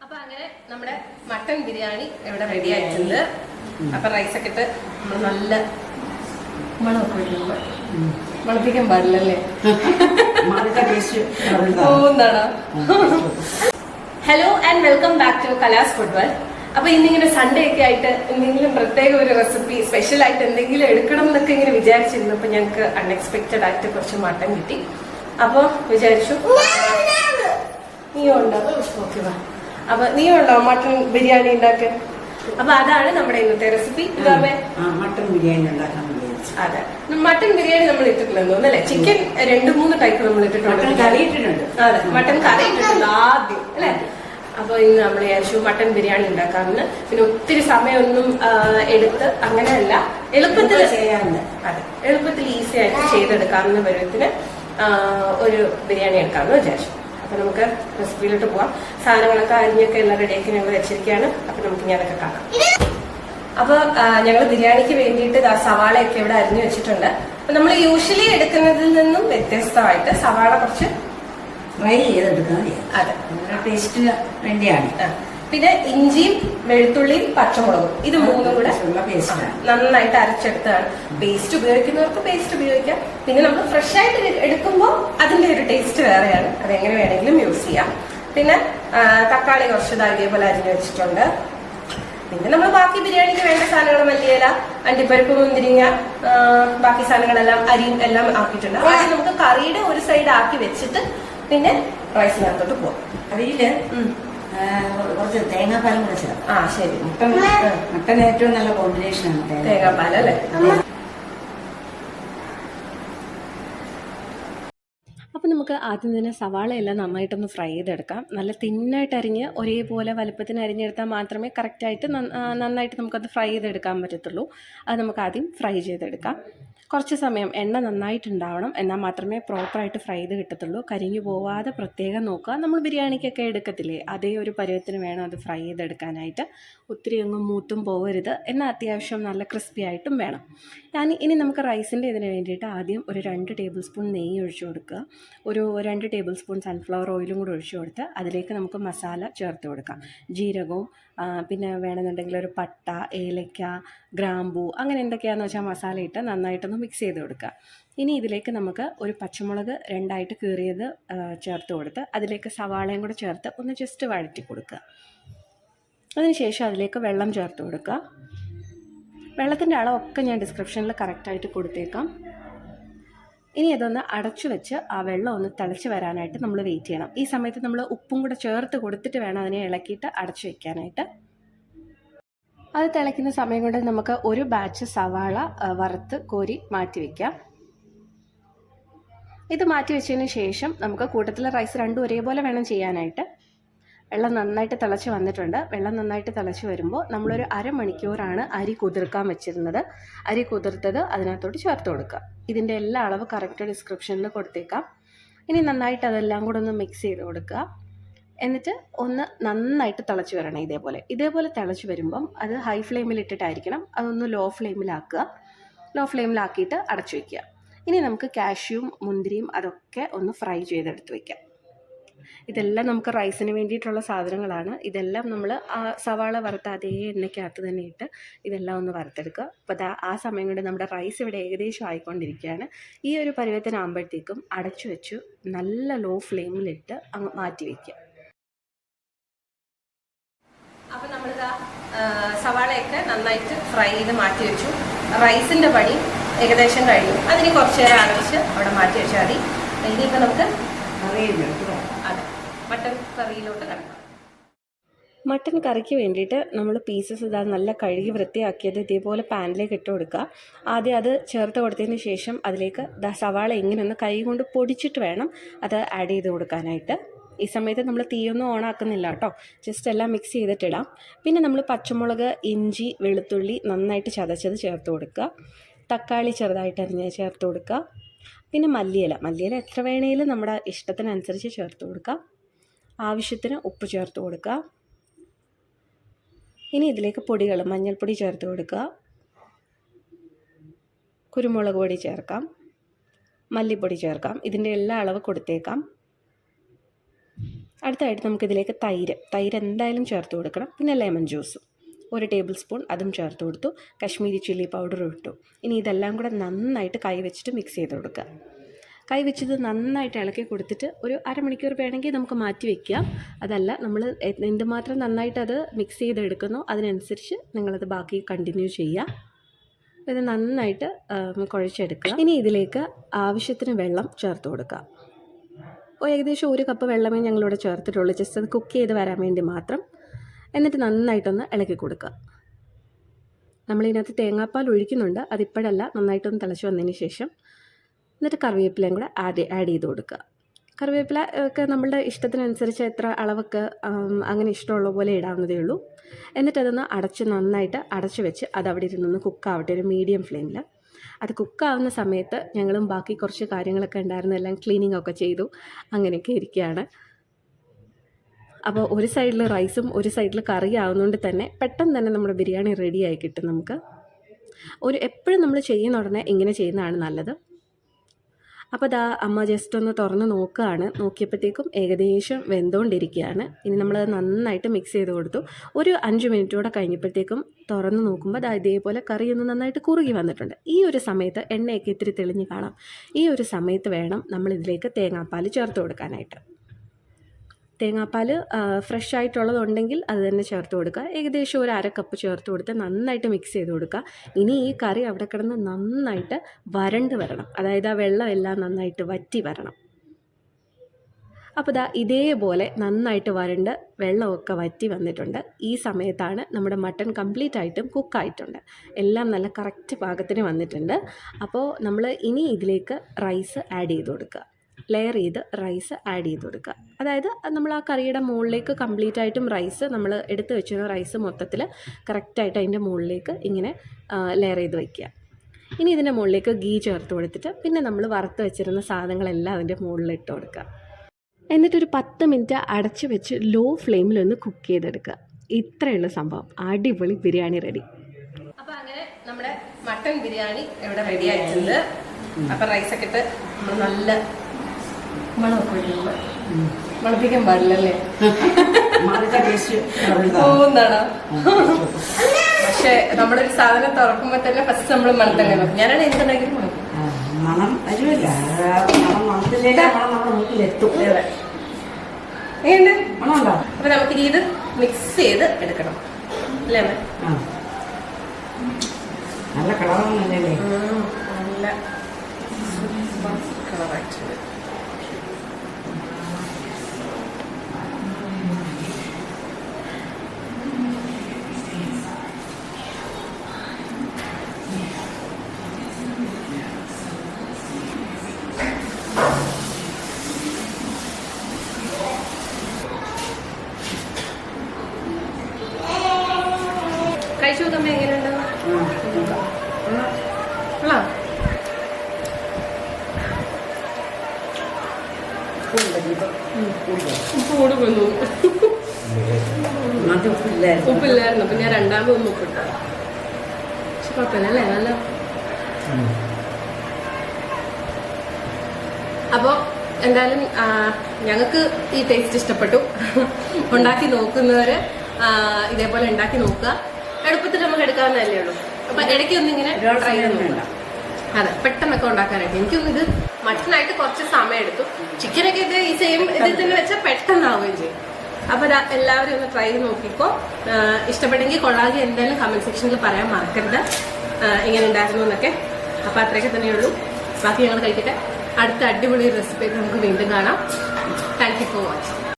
അപ്പൊ അങ്ങനെ നമ്മുടെ മട്ടൻ ബിരിയാണി ഇവിടെ റെഡി ആയിട്ടുണ്ട്. അപ്പൊ റൈസൊക്കെ ഇട്ട് നമ്മൾ നല്ല മണപ്പിക്കാൻ പാടില്ലല്ലേ? എന്താണോ? Hello and welcome back to Kala's food world. അപ്പൊ ഇന്നിങ്ങനെ സൺഡേ ഒക്കെ ആയിട്ട് എന്തെങ്കിലും പ്രത്യേക ഒരു റെസിപ്പി സ്പെഷ്യൽ ആയിട്ട് എന്തെങ്കിലും എടുക്കണം എന്നൊക്കെ ഇങ്ങനെ വിചാരിച്ചിരുന്നു. അപ്പൊ ഞങ്ങൾക്ക് അൺഎക്സ്പെക്റ്റഡ് ആയിട്ട് കുറച്ച് മട്ടൻ കിട്ടി. അപ്പൊ വിചാരിച്ചു നീയോ ഉണ്ടോ? ഓക്കെ വാ. അപ്പൊ നീയോ ഉണ്ടോ മട്ടൺ ബിരിയാണി ഉണ്ടാക്കാൻ? അപ്പൊ അതാണ് നമ്മുടെ ഇന്നത്തെ റെസിപ്പി. മട്ടൺ ബിരിയാണി ഉണ്ടാക്കാൻ. അതെ, മട്ടൺ ബിരിയാണി നമ്മൾ ഇട്ടിട്ടുണ്ടെന്ന് തോന്നുന്നല്ലേ? ചിക്കൻ 2-3 ടൈപ്പ് നമ്മൾ ഇട്ടിട്ടുണ്ട്. അതെ, മട്ടൺ കറി ഇട്ടിട്ടുണ്ട് ആദ്യം അല്ലെ? അപ്പൊ ഇന്ന് നമ്മൾ വിചാരിച്ചു മട്ടൺ ബിരിയാണി ഉണ്ടാക്കാമെന്ന്. പിന്നെ ഒത്തിരി സമയമൊന്നും എടുത്ത് അങ്ങനെയല്ല, എളുപ്പത്തിൽ ചെയ്യാറുണ്ട്. അതെ, എളുപ്പത്തിൽ ഈസി ആയിട്ട് ചെയ്തെടുക്കാവുന്ന പരുവത്തിന് ഒരു ബിരിയാണി എടുക്കാമെന്ന് വിചാരിച്ചു. അപ്പൊ നമുക്ക് റെസിപ്പിയിലോട്ട് പോവാം. സാധനങ്ങളൊക്കെ അരിഞ്ഞൊക്കെ എല്ലാം റെഡിയാക്കി ഞങ്ങൾ വെച്ചിരിക്കുകയാണ്. അപ്പൊ നമുക്ക് ഞാനൊക്കെ കാണാം. അപ്പൊ ഞങ്ങൾ ബിരിയാണിക്ക് വേണ്ടിയിട്ട് സവാളയൊക്കെ ഇവിടെ അരിഞ്ഞു വെച്ചിട്ടുണ്ട്. അപ്പൊ നമ്മൾ യൂഷ്വലി എടുക്കുന്നതിൽ നിന്നും വ്യത്യസ്തമായിട്ട് സവാള കുറച്ച് ഫ്രൈ ചെയ്തെടുക്കാം. അതെ, ടേസ്റ്റിന് വേണ്ടിയാണ്. പിന്നെ ഇഞ്ചിയും വെളുത്തുള്ളിയും പച്ചമുളകും ഇത് മൂന്നും കൂടെ നന്നായിട്ട് അരച്ചെടുത്താണ്. പേസ്റ്റ് ഉപയോഗിക്കുന്നവർക്ക് പേസ്റ്റ് ഉപയോഗിക്കാം. പിന്നെ നമ്മൾ ഫ്രഷ് ആയിട്ട് എടുക്കുമ്പോൾ അതിന്റെ ഒരു ടേസ്റ്റ് വേറെയാണ്. അതെങ്ങനെ വേണമെങ്കിലും യൂസ് ചെയ്യാം. പിന്നെ തക്കാളി കുറച്ച് ഇതേപോലെ അരിഞ്ഞു വെച്ചിട്ടുണ്ട്. പിന്നെ നമ്മൾ ബാക്കി ബിരിയാണിക്ക് വേണ്ട സാധനങ്ങൾ മല്ലിയില, അണ്ടിപ്പരിപ്പ്, മുന്തിരിങ്ങ, ബാക്കി സാധനങ്ങളെല്ലാം അരിയും എല്ലാം ആക്കിയിട്ടുണ്ട്. ആദ്യം നമുക്ക് കറിയുടെ ഒരു സൈഡ് ആക്കി വെച്ചിട്ട് പിന്നെ റൈസിനകത്തോട്ട് പോവാം. കറിയില് കുറച്ച് തേങ്ങാപ്പാലും കൂടെ ചേർക്കാം. ശരി. മട്ടൻ ഏറ്റവും നല്ല കോമ്പിനേഷനാണ് തേങ്ങാപ്പാൽ അല്ലേ? അപ്പം നമുക്ക് ആദ്യം തന്നെ സവാളയെല്ലാം നന്നായിട്ടൊന്ന് ഫ്രൈ ചെയ്തെടുക്കാം. നല്ല തിന്നായിട്ട് അരിഞ്ഞ് ഒരേപോലെ വലുപ്പത്തിന് അരിഞ്ഞെടുത്താൽ മാത്രമേ കറക്റ്റായിട്ട് നന്നായിട്ട് നമുക്കത് ഫ്രൈ ചെയ്തെടുക്കാൻ പറ്റത്തുള്ളൂ. അത് നമുക്ക് ആദ്യം ഫ്രൈ ചെയ്തെടുക്കാം. കുറച്ച് സമയം എണ്ണ നന്നായിട്ടുണ്ടാവണം, എന്നാൽ മാത്രമേ പ്രോപ്പറായിട്ട് ഫ്രൈ ചെയ്ത് കിട്ടത്തുള്ളൂ. കരിഞ്ഞു പോവാതെ പ്രത്യേകം നോക്കുക. നമ്മൾ ബിരിയാണിക്കൊക്കെ എടുക്കത്തില്ലേ, അതേ ഒരു പരുവത്തിന് വേണം അത് ഫ്രൈ ചെയ്തെടുക്കാനായിട്ട്. ഒത്തിരി അങ്ങ് മൂത്തും പോകരുത്, എന്നാൽ അത്യാവശ്യം നല്ല ക്രിസ്പി ആയിട്ടും വേണം. ഇനി നമുക്ക് റൈസിൻ്റെ ഇതിന് വേണ്ടിയിട്ട് ആദ്യം ഒരു 2 ടേബിൾ സ്പൂൺ നെയ്യ് ഒഴിച്ചു കൊടുക്കുക. ഒരു 2 ടേബിൾ സ്പൂൺ സൺഫ്ലവർ ഓയിലും കൂടി ഒഴിച്ചു കൊടുത്ത് അതിലേക്ക് നമുക്ക് മസാല ചേർത്ത് കൊടുക്കാം. ജീരകവും പിന്നെ വേണമെന്നുണ്ടെങ്കിൽ ഒരു പട്ട, ഏലക്ക, ഗ്രാമ്പൂ, അങ്ങനെ എന്തൊക്കെയാണെന്ന് വെച്ചാൽ മസാല ഇട്ട് നന്നായിട്ടൊന്ന് മിക്സ് ചെയ്ത് കൊടുക്കുക. ഇനി ഇതിലേക്ക് നമുക്ക് ഒരു പച്ചമുളക് 2ആയിട്ട് കീറിയത് ചേർത്ത് കൊടുത്ത് അതിലേക്ക് സവാളയും കൂടെ ചേർത്ത് ഒന്ന് ജസ്റ്റ് വഴറ്റി കൊടുക്കുക. അതിനുശേഷം അതിലേക്ക് വെള്ളം ചേർത്ത് കൊടുക്കുക. വെള്ളത്തിൻ്റെ അളവൊക്കെ ഞാൻ ഡിസ്ക്രിപ്ഷനിൽ കറക്റ്റായിട്ട് കൊടുത്തേക്കാം. ഇനി അതൊന്ന് അടച്ചു വെച്ച് ആ വെള്ളം ഒന്ന് തിളച്ച് വരാനായിട്ട് നമ്മൾ വെയിറ്റ് ചെയ്യണം. ഈ സമയത്ത് നമ്മൾ ഉപ്പും കൂടെ ചേർത്ത് കൊടുത്തിട്ട് വേണം അതിനെ ഇളക്കിയിട്ട് അടച്ചു വയ്ക്കാനായിട്ട്. അത് തിളയ്ക്കുന്ന സമയം കൊണ്ട് നമുക്ക് ഒരു ബാച്ച് സവാള വറുത്ത് കോരി മാറ്റി വയ്ക്കാം. ഇത് മാറ്റി വെച്ചതിന് ശേഷം നമുക്ക് കൂട്ടത്തിൽ റൈസ് രണ്ടും ഒരേപോലെ വേണം ചെയ്യാനായിട്ട്. വെള്ളം നന്നായിട്ട് തിളച്ച് വന്നിട്ടുണ്ട്. വെള്ളം നന്നായിട്ട് തിളച്ച് വരുമ്പോൾ നമ്മളൊരു അരമണിക്കൂറാണ് അരി കുതിർക്കാൻ വെച്ചിരുന്നത്. അരി കുതിർത്തത് അതിനകത്തോട്ട് ചേർത്ത് കൊടുക്കുക. ഇതിൻ്റെ എല്ലാ അളവ് കറക്റ്റ് ഡിസ്ക്രിപ്ഷനിൽ കൊടുത്തേക്കാം. ഇനി നന്നായിട്ട് അതെല്ലാം കൂടെ ഒന്ന് മിക്സ് ചെയ്ത് കൊടുക്കുക. എന്നിട്ട് ഒന്ന് നന്നായിട്ട് തിളച്ച് വരണം. ഇതേപോലെ തിളച്ച് വരുമ്പം അത് ഹൈ ഫ്ലെയിമിൽ ഇട്ടിട്ടായിരിക്കണം, അതൊന്ന് ലോ ഫ്ലെയിമിലാക്കുക. ലോ ഫ്ലെയിമിലാക്കിയിട്ട് അടച്ചു വയ്ക്കുക. ഇനി നമുക്ക് കാഷ്യൂവും മുന്തിരിയും അതൊക്കെ ഒന്ന് ഫ്രൈ ചെയ്തെടുത്ത് വയ്ക്കാം. ഇതെല്ലാം നമുക്ക് റൈസിന് വേണ്ടിയിട്ടുള്ള സാധനങ്ങളാണ്. ഇതെല്ലാം നമ്മൾ സവാള വറുത്ത അതേ എണ്ണയ്ക്കകത്ത് തന്നെ ഇട്ട് ഇതെല്ലാം ഒന്ന് വറുത്തെടുക്കുക. അപ്പോൾ ആ സമയം കൊണ്ട് നമ്മുടെ റൈസ് ഇവിടെ ഏകദേശം ആയിക്കൊണ്ടിരിക്കുകയാണ്. ഈ ഒരു പരുവത്തിനാകുമ്പോഴത്തേക്കും അടച്ചു വെച്ചു നല്ല ലോ ഫ്ലെയിമിലിട്ട് അങ്ങ് മാറ്റി വയ്ക്കുക. അപ്പം നമ്മളിതാ സവാളയൊക്കെ നന്നായിട്ട് ഫ്രൈ ചെയ്ത് മാറ്റി വെച്ചു. റൈസിൻ്റെ പണി ഏകദേശം കഴിഞ്ഞു. അതിന് കുറച്ച് നേരം അടച്ച് അവിടെ മാറ്റി വെച്ചാൽ മതി. ഇനിയിപ്പോൾ നമുക്ക് അതെ മട്ടൻ കറിയിലോട്ട് കിടക്കാം. മട്ടൻ കറിക്ക് വേണ്ടിയിട്ട് നമ്മൾ പീസസ് നല്ല കഴുകി വൃത്തിയാക്കിയത് ഇതേപോലെ പാനിലേക്ക് ഇട്ട് കൊടുക്കുക. ആദ്യം അത് ചേർത്ത് കൊടുത്തതിന് ശേഷം അതിലേക്ക് സവാള ഇങ്ങനെ ഒന്ന് കൈ കൊണ്ട് പൊടിച്ചിട്ട് വേണം അത് ആഡ് ചെയ്ത് കൊടുക്കാനായിട്ട്. ഈ സമയത്ത് നമ്മൾ തീയൊന്നും ഓണാക്കുന്നില്ല കേട്ടോ, ജസ്റ്റ് എല്ലാം മിക്സ് ചെയ്തിട്ടിടാം. പിന്നെ നമ്മൾ പച്ചമുളക്, ഇഞ്ചി, വെളുത്തുള്ളി നന്നായിട്ട് ചതച്ചത് ചേർത്ത് കൊടുക്കുക. തക്കാളി ചെറുതായിട്ട് അരിഞ്ഞ് ചേർത്ത് കൊടുക്കുക. പിന്നെ മല്ലിയില എത്ര വേണേലും നമ്മുടെ ഇഷ്ടത്തിനനുസരിച്ച് ചേർത്ത് കൊടുക്കുക. ആവശ്യത്തിന് ഉപ്പ് ചേർത്ത് കൊടുക്കുക. ഇനി ഇതിലേക്ക് പൊടികൾ മഞ്ഞൾപ്പൊടി ചേർത്ത് കൊടുക്കുക, കുരുമുളക് പൊടി ചേർക്കാം, മല്ലിപ്പൊടി ചേർക്കാം. ഇതിൻ്റെ എല്ലാ അളവ് കൊടുത്തേക്കാം. അടുത്തായിട്ട് നമുക്കിതിലേക്ക് തൈര് എന്തായാലും ചേർത്ത് കൊടുക്കണം. പിന്നെ ലെമൺ ജ്യൂസും 1 ടേബിൾ സ്പൂൺ അതും ചേർത്ത് കൊടുത്തു. കശ്മീരി ചില്ലി പൗഡറും ഇട്ടു. ഇനി ഇതെല്ലാം കൂടെ നന്നായിട്ട് കൈ വെച്ചിട്ട് മിക്സ് ചെയ്ത് കൊടുക്കുക. കൈ വെച്ചത് നന്നായിട്ട് ഇളക്കി കൊടുത്തിട്ട് ഒരു അരമണിക്കൂർ വേണമെങ്കിൽ നമുക്ക് മാറ്റി വയ്ക്കാം. അതല്ല, നമ്മൾ എന്തുമാത്രം നന്നായിട്ട് അത് മിക്സ് ചെയ്തെടുക്കുന്നോ അതിനനുസരിച്ച് നിങ്ങളത് ബാക്കി കണ്ടിന്യൂ ചെയ്യുക. ഇത് നന്നായിട്ട് കുഴച്ചെടുക്കുക. ഇനി ഇതിലേക്ക് ആവശ്യത്തിന് വെള്ളം ചേർത്ത് കൊടുക്കുക. ഏകദേശം 1 കപ്പ് വെള്ളമേ ഞങ്ങളിവിടെ ചേർത്തിട്ടുള്ളൂ, ജസ്റ്റ് അത് കുക്ക് ചെയ്ത് വരാൻ വേണ്ടി മാത്രം. എന്നിട്ട് നന്നായിട്ടൊന്ന് ഇളക്കി കൊടുക്കുക. നമ്മളിതിനകത്ത് തേങ്ങാപ്പാൽ ഒഴിക്കുന്നുണ്ട്, അതിപ്പോഴല്ല, നന്നായിട്ടൊന്ന് തിളച്ച് വന്നതിന് ശേഷം. എന്നിട്ട് കറിവേപ്പിലയും കൂടെ ആഡ് ചെയ്ത് കൊടുക്കുക. കറിവേപ്പില ഒക്കെ നമ്മളുടെ ഇഷ്ടത്തിനനുസരിച്ച് എത്ര അളവൊക്കെ അങ്ങനെ ഇഷ്ടമുള്ള പോലെ ഇടാവുന്നതേ ഉള്ളൂ. എന്നിട്ടതൊന്ന് നന്നായിട്ട് അടച്ച് വെച്ച് അതവിടെ ഇരുന്നൊന്ന് കുക്കാവട്ടെ, ഒരു മീഡിയം ഫ്ലെയിമിൽ. അത് കുക്കാവുന്ന സമയത്ത് ഞങ്ങളും ബാക്കി കുറച്ച് കാര്യങ്ങളൊക്കെ ഉണ്ടായിരുന്നു, എല്ലാം ക്ലീനിങ് ഒക്കെ ചെയ്തു, അങ്ങനെയൊക്കെ ഇരിക്കുകയാണ്. അപ്പോൾ ഒരു സൈഡിൽ റൈസും ഒരു സൈഡിൽ കറി ആവുന്നതുകൊണ്ട് തന്നെ പെട്ടെന്ന് തന്നെ നമ്മുടെ ബിരിയാണി റെഡിയായി കിട്ടും. നമുക്ക് എപ്പോഴും നമ്മൾ ചെയ്യുന്ന ഉടനെ ഇങ്ങനെ ചെയ്യുന്നതാണ് നല്ലത്. അപ്പോൾ അമ്മ ജസ്റ്റ് ഒന്ന് തുറന്ന് നോക്കിയപ്പോഴത്തേക്കും ഏകദേശം വെന്തുകൊണ്ടിരിക്കുകയാണ്. ഇനി നമ്മളത് നന്നായിട്ട് മിക്സ് ചെയ്ത് കൊടുത്തു. ഒരു 5 മിനിറ്റ് കൂടെ കഴിഞ്ഞപ്പോഴത്തേക്കും തുറന്ന് നോക്കുമ്പോൾ ഇതേപോലെ കറി ഒന്ന് നന്നായിട്ട് കുറുകി വന്നിട്ടുണ്ട്. ഈ ഒരു സമയത്ത് എണ്ണയൊക്കെ ഇത്തിരി തെളിഞ്ഞ് കാണാം. ഈ ഒരു സമയത്ത് വേണം നമ്മളിതിലേക്ക് തേങ്ങാപ്പാൽ ചേർത്ത് കൊടുക്കാനായിട്ട്. തേങ്ങാപ്പാൽ ഫ്രഷ് ആയിട്ടുള്ളതുണ്ടെങ്കിൽ അത് തന്നെ ചേർത്ത് കൊടുക്കുക. ഏകദേശം ഒരു 1/2 കപ്പ് ചേർത്ത് കൊടുത്ത് നന്നായിട്ട് മിക്സ് ചെയ്ത് കൊടുക്കുക. ഇനി ഈ കറി അവിടെ കിടന്ന് നന്നായിട്ട് വരണ്ട് വരണം, അതായത് ആ വെള്ളം എല്ലാം നന്നായിട്ട് വറ്റി വരണം. അപ്പോൾ ഇതേപോലെ നന്നായിട്ട് വരണ്ട് വെള്ളമൊക്കെ വറ്റി വന്നിട്ടുണ്ട്. ഈ സമയത്താണ് നമ്മുടെ മട്ടൺ കംപ്ലീറ്റ് ആയിട്ടും കുക്കായിട്ടുണ്ട്, എല്ലാം നല്ല കറക്റ്റ് പാകത്തിന് വന്നിട്ടുണ്ട്. അപ്പോൾ നമ്മൾ ഇനി ഇതിലേക്ക് റൈസ് ആഡ് ചെയ്ത് കൊടുക്കുക. ലെയർ ചെയ്ത് റൈസ് ആഡ് ചെയ്ത് കൊടുക്കുക. അതായത് നമ്മൾ ആ കറിയുടെ മുകളിലേക്ക് കംപ്ലീറ്റ് ആയിട്ടും റൈസ്, നമ്മൾ എടുത്ത് വെച്ചിരുന്ന റൈസ് മൊത്തത്തിൽ കറക്റ്റായിട്ട് അതിൻ്റെ മുകളിലേക്ക് ഇങ്ങനെ ലെയർ ചെയ്ത് വയ്ക്കുക. ഇനി ഇതിൻ്റെ മുകളിലേക്ക് ഗീ ചേർത്ത് കൊടുത്തിട്ട് പിന്നെ നമ്മൾ വറുത്ത് വെച്ചിരുന്ന സാധനങ്ങളെല്ലാം അതിൻ്റെ മുകളിൽ ഇട്ട് കൊടുക്കുക. എന്നിട്ടൊരു 10 മിനിറ്റ് അടച്ച് വെച്ച് ലോ ഫ്ലെയിമിലൊന്ന് കുക്ക് ചെയ്തെടുക്കുക. ഇത്രയുള്ള സംഭവം, അടിപൊളി ബിരിയാണി റെഡി. അപ്പോൾ അങ്ങനെ നമ്മുടെ മട്ടൺ ബിരിയാണി ഇവിടെ റെഡി ആയിട്ടുണ്ട്. അപ്പോൾ റൈസൊക്കെ ഇട്ട് നല്ല മണപ്പിക്കാൻ പാടില്ലല്ലേ? തോന്നാണോ? പക്ഷെ നമ്മളൊരു സാധനം തുറക്കുമ്പോ തന്നെ ഫസ്റ്റ് നമ്മൾ മണത്തല്ലേ നോക്കും. ഞാനാണ് എന്തുണ്ടെങ്കിലും മണക്കും. അപ്പൊ നമുക്കിനി ഇത് മിക്സ് ചെയ്ത് എടുക്കണം അല്ലേ? നല്ല കളറൊന്നുമല്ലേ? നല്ല കളറായിട്ടുണ്ട്. കഴിച്ചു നോക്കുമ്പോ എങ്ങനെയുണ്ട്? ഉപ്പില്ലായിരുന്നു, പിന്നെ ഞാൻ രണ്ടാമതൊന്നും ഉപ്പിട്ടു. പക്ഷെ കുഴപ്പമില്ലല്ലേ, നല്ല. അപ്പോൾ എന്തായാലും ഞങ്ങൾക്ക് ഈ ടേസ്റ്റ് ഇഷ്ടപ്പെട്ടു. ഉണ്ടാക്കി നോക്കുന്നവർ ഇതേപോലെ ഉണ്ടാക്കി നോക്കുക. എളുപ്പത്തിൽ നമുക്ക് എടുക്കാവുന്നതല്ലേ ഉള്ളൂ. അപ്പൊ ഇടയ്ക്കൊന്നിങ്ങനെ ട്രൈ ചെയ്ത് നോക്കുക. അതെ, പെട്ടെന്നൊക്കെ ഉണ്ടാക്കാനായിട്ട്. എനിക്കൊന്നും ഇത് മട്ടനായിട്ട് കുറച്ച് സമയം എടുത്തു. ചിക്കനൊക്കെ ഇത് ഈ സെയിം ഇതിൽ തന്നെ വെച്ചാൽ പെട്ടെന്നാവുകയും ചെയ്യും. അപ്പൊ എല്ലാവരും ഒന്ന് ട്രൈ ചെയ്ത് നോക്കിക്കോ. ഇഷ്ടപ്പെട്ടെങ്കിൽ കൊള്ളാതെ എന്തായാലും കമന്റ് സെക്ഷനിൽ പറയാൻ മറക്കരുത് എങ്ങനെ ഉണ്ടായിരുന്നു എന്നൊക്കെ. അപ്പൊ അത്രയൊക്കെ തന്നെയുള്ളൂ. ബാക്കി ഞങ്ങൾ കഴിക്കട്ടെ. അടുത്ത അടിപൊളി റെസിപ്പി നമുക്ക് വീണ്ടും കാണാം. Thank you for watching.